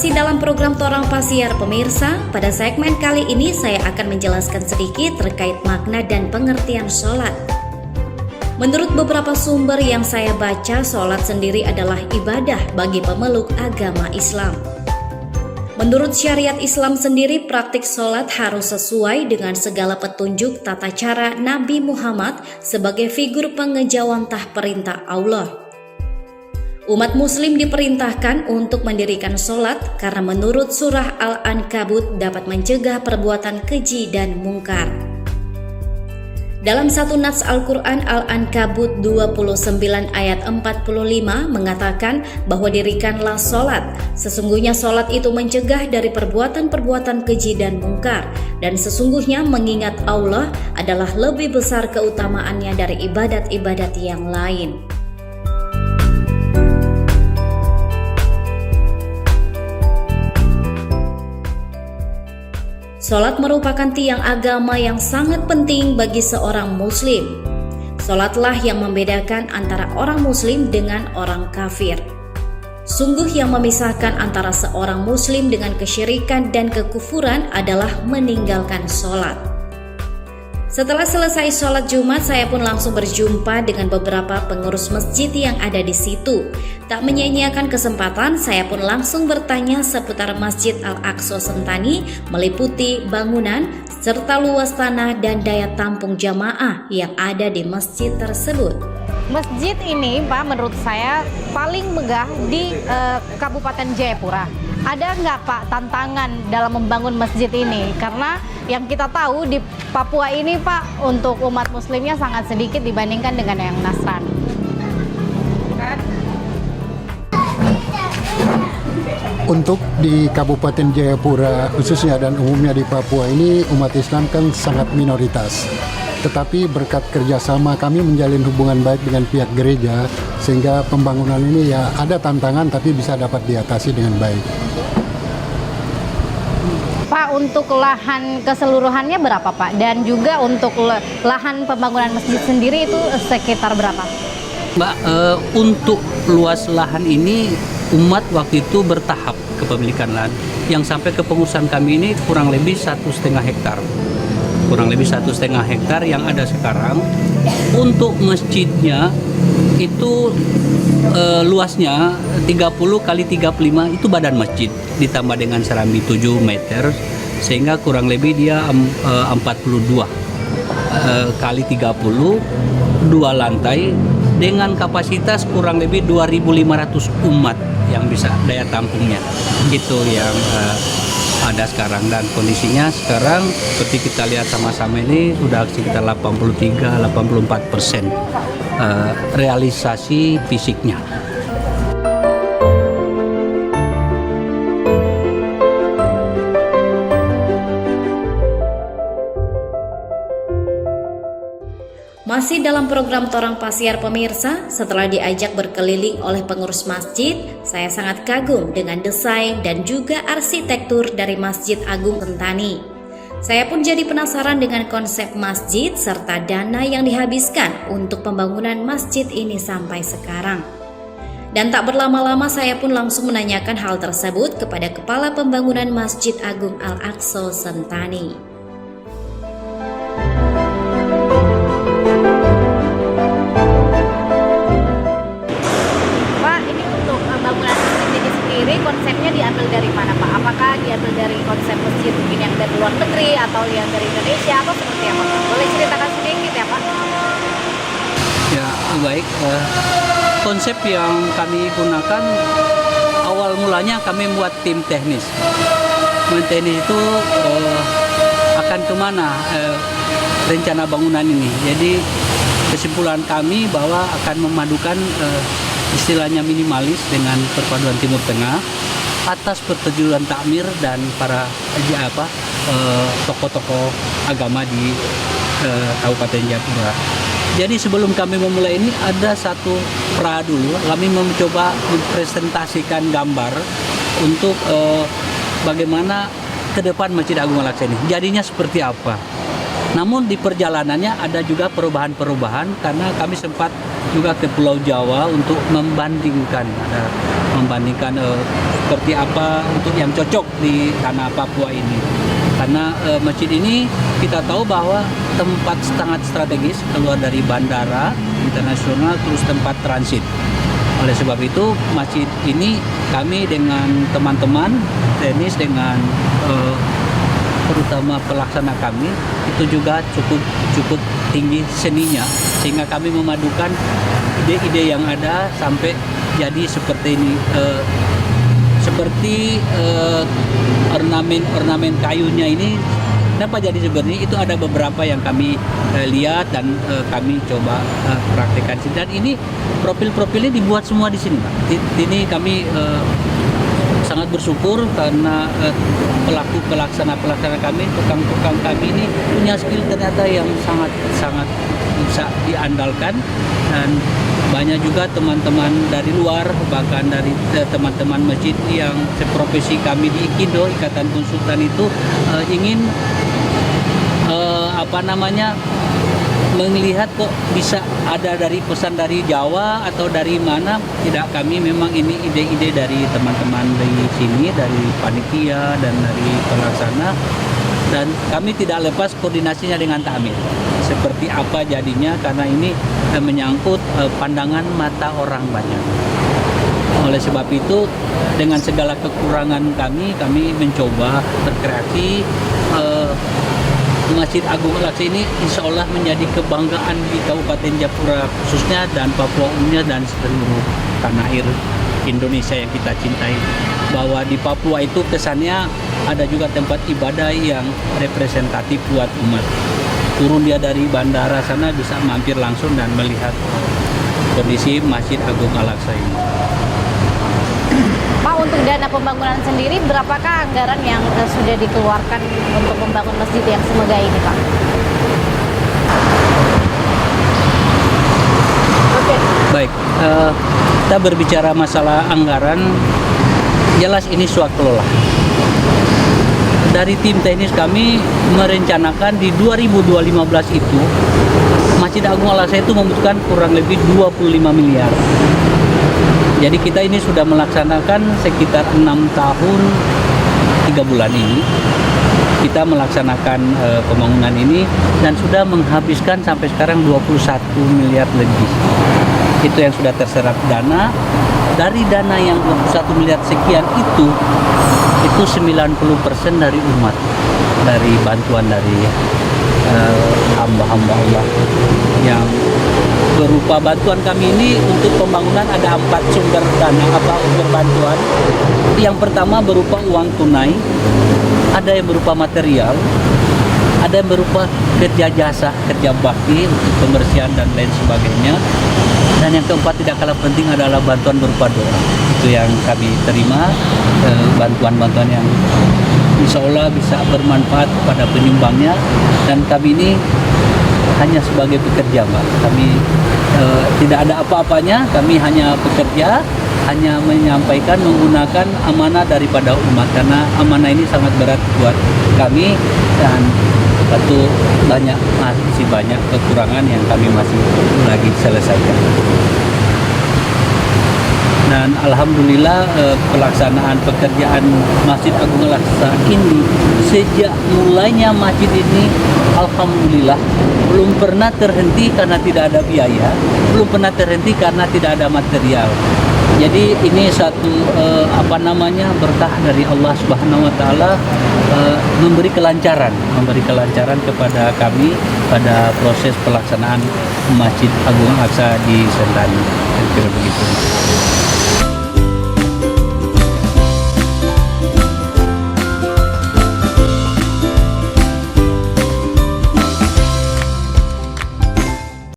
Masih dalam program Torang Pasiar pemirsa, pada segmen kali ini saya akan menjelaskan sedikit terkait makna dan pengertian sholat. Menurut beberapa sumber yang saya baca, sholat sendiri adalah ibadah bagi pemeluk agama Islam. Menurut syariat Islam sendiri, praktik sholat harus sesuai dengan segala petunjuk tata cara Nabi Muhammad sebagai figur pengejawantah perintah Allah. Umat muslim diperintahkan untuk mendirikan sholat karena menurut surah Al-Ankabut dapat mencegah perbuatan keji dan mungkar. Dalam satu nats Al-Quran Al-Ankabut 29 ayat 45 mengatakan bahwa dirikanlah sholat. Sesungguhnya sholat itu mencegah dari perbuatan-perbuatan keji dan mungkar. Dan sesungguhnya mengingat Allah adalah lebih besar keutamaannya dari ibadat-ibadat yang lain. Sholat merupakan tiang agama yang sangat penting bagi seorang muslim. Sholatlah yang membedakan antara orang muslim dengan orang kafir. Sungguh yang memisahkan antara seorang muslim dengan kesyirikan dan kekufuran adalah meninggalkan sholat. Setelah selesai sholat Jumat, saya pun langsung berjumpa dengan beberapa pengurus masjid yang ada di situ. Tak menyia-nyiakan kesempatan, saya pun langsung bertanya seputar Masjid Al-Aqsa Sentani, meliputi bangunan, serta luas tanah dan daya tampung jamaah yang ada di masjid tersebut. Masjid ini, Pak, menurut saya paling megah di Kabupaten Jayapura. Ada nggak, Pak, tantangan dalam membangun masjid ini? Karena yang kita tahu di Papua ini, Pak, untuk umat muslimnya sangat sedikit dibandingkan dengan yang Nasrani. Untuk di Kabupaten Jayapura khususnya dan umumnya di Papua ini umat Islam kan sangat minoritas. Tetapi berkat kerjasama kami menjalin hubungan baik dengan pihak gereja sehingga pembangunan ini ya ada tantangan tapi bisa dapat diatasi dengan baik. Pak, untuk lahan keseluruhannya berapa, Pak? Dan juga untuk lahan pembangunan masjid sendiri itu sekitar berapa? Mbak, untuk luas lahan ini umat waktu itu bertahap kepemilikan lahan. Yang sampai ke pengurusan kami ini kurang lebih 1,5 hektar. Kurang lebih 1,5 hektar yang ada sekarang. Untuk masjidnya itu luasnya 30 kali 35 itu badan masjid ditambah dengan serambi 7 meter sehingga kurang lebih dia 42 kali 30 2 lantai dengan kapasitas kurang lebih 2.500 umat yang bisa daya tampungnya. Itu yang ada sekarang dan kondisinya sekarang seperti kita lihat sama-sama ini sudah sekitar 83-84% realisasi fisiknya. Masih dalam program Torang Pasiar pemirsa, setelah diajak berkeliling oleh pengurus masjid, saya sangat kagum dengan desain dan juga arsitektur dari Masjid Agung Sentani. Saya pun jadi penasaran dengan konsep masjid serta dana yang dihabiskan untuk pembangunan masjid ini sampai sekarang. Dan tak berlama-lama saya pun langsung menanyakan hal tersebut kepada Kepala Pembangunan Masjid Agung Al-Aqsa Sentani. Konsepnya diambil dari mana, Pak? Apakah diambil dari konsep masjid mungkin yang dari luar negeri atau yang dari Indonesia atau seperti apa, Pak? Boleh ceritakan sedikit ya, Pak? Ya, baik. Konsep yang kami gunakan awal mulanya kami buat tim teknis. Tim teknis itu akan kemana rencana bangunan ini. Jadi kesimpulan kami bahwa akan memadukan istilahnya minimalis dengan perpaduan Timur Tengah atas persetujuan takmir dan para tokoh-tokoh agama di Kabupaten Jayapura. Jadi sebelum kami memulai ini ada satu dulu kami mencoba mempresentasikan gambar untuk bagaimana ke depan Masjid Agung Al-Aqsa ini. Jadinya seperti apa? Namun di perjalanannya ada juga perubahan-perubahan karena kami sempat juga ke Pulau Jawa untuk membandingkan seperti apa untuk yang cocok di tanah Papua ini. Karena masjid ini kita tahu bahwa tempat sangat strategis, keluar dari bandara internasional terus tempat transit. Oleh sebab itu masjid ini kami dengan teman-teman teknis dengan terutama pelaksana kami itu juga cukup tinggi seninya, sehingga kami memadukan ide-ide yang ada sampai jadi seperti ini, seperti ornamen kayunya ini. Kenapa jadi seperti ini? Itu ada beberapa yang kami lihat dan kami coba praktekkan. Dan ini profil-profilnya dibuat semua di sini, Pak. Ini kami sangat bersyukur karena pelaksana kami, tukang kami ini punya skill ternyata yang sangat bisa diandalkan, dan banyak juga teman-teman dari luar, bahkan dari teman-teman masjid yang seprofesi kami di Ikindo, Ikatan Konsultan itu ingin melihat kok bisa ada dari pesan dari Jawa atau dari mana. Tidak, kami memang ini ide-ide dari teman-teman di sini, dari panitia dan dari pelaksana, dan kami tidak lepas koordinasinya dengan takmir seperti apa jadinya, karena ini menyangkut pandangan mata orang banyak. Oleh sebab itu dengan segala kekurangan kami mencoba berkreasi. Masjid Agung Al-Aqsa ini insya Allah menjadi kebanggaan di Kabupaten Jayapura khususnya dan Papua umumnya dan seluruh tanah air Indonesia yang kita cintai. Bahwa di Papua itu kesannya ada juga tempat ibadah yang representatif buat umat. Turun dia dari bandara sana bisa mampir langsung dan melihat kondisi Masjid Agung Al-Aqsa ini. Pak, untuk dana pembangunan sendiri berapakah anggaran yang sudah dikeluarkan untuk membangun masjid yang semegah ini, Pak? Baik, kita berbicara masalah anggaran, jelas ini swaklola. Dari tim teknis kami merencanakan di 2015 itu Masjid Agung Al-Aqsa itu membutuhkan kurang lebih 25 miliar. Jadi kita ini sudah melaksanakan sekitar 6 tahun 3 bulan ini. Kita melaksanakan pembangunan ini dan sudah menghabiskan sampai sekarang 21 miliar lebih. Itu yang sudah terserap dana. Dari dana yang 21 miliar sekian itu 90% dari umat, dari bantuan dari hamba-hamba Allah yang berupa bantuan kami ini. Untuk pembangunan ada 4 sumber dana sumber bantuan. Yang pertama berupa uang tunai, ada yang berupa material, ada yang berupa kerja jasa, kerja bakti untuk pembersihan dan lain sebagainya. Dan yang keempat tidak kalah penting adalah bantuan berupa doa. Itu yang kami terima, bantuan-bantuan yang insya Allah bisa bermanfaat kepada penyumbangnya. Dan kami ini hanya sebagai pekerja, Pak. Kami tidak ada apa-apanya, kami hanya bekerja, hanya menyampaikan menggunakan amanah daripada umat, karena amanah ini sangat berat buat kami dan tentu masih banyak kekurangan yang kami masih lagi selesaikan. Dan alhamdulillah pelaksanaan pekerjaan Masjid Agung Al-Aqsa ini sejak mulainya masjid ini alhamdulillah belum pernah terhenti karena tidak ada biaya, belum pernah terhenti karena tidak ada material. Jadi ini satu berkah dari Allah Subhanahu wa taala, memberi kelancaran kepada kami pada proses pelaksanaan Masjid Agung Al-Aqsa di Sentani. Kira begitu.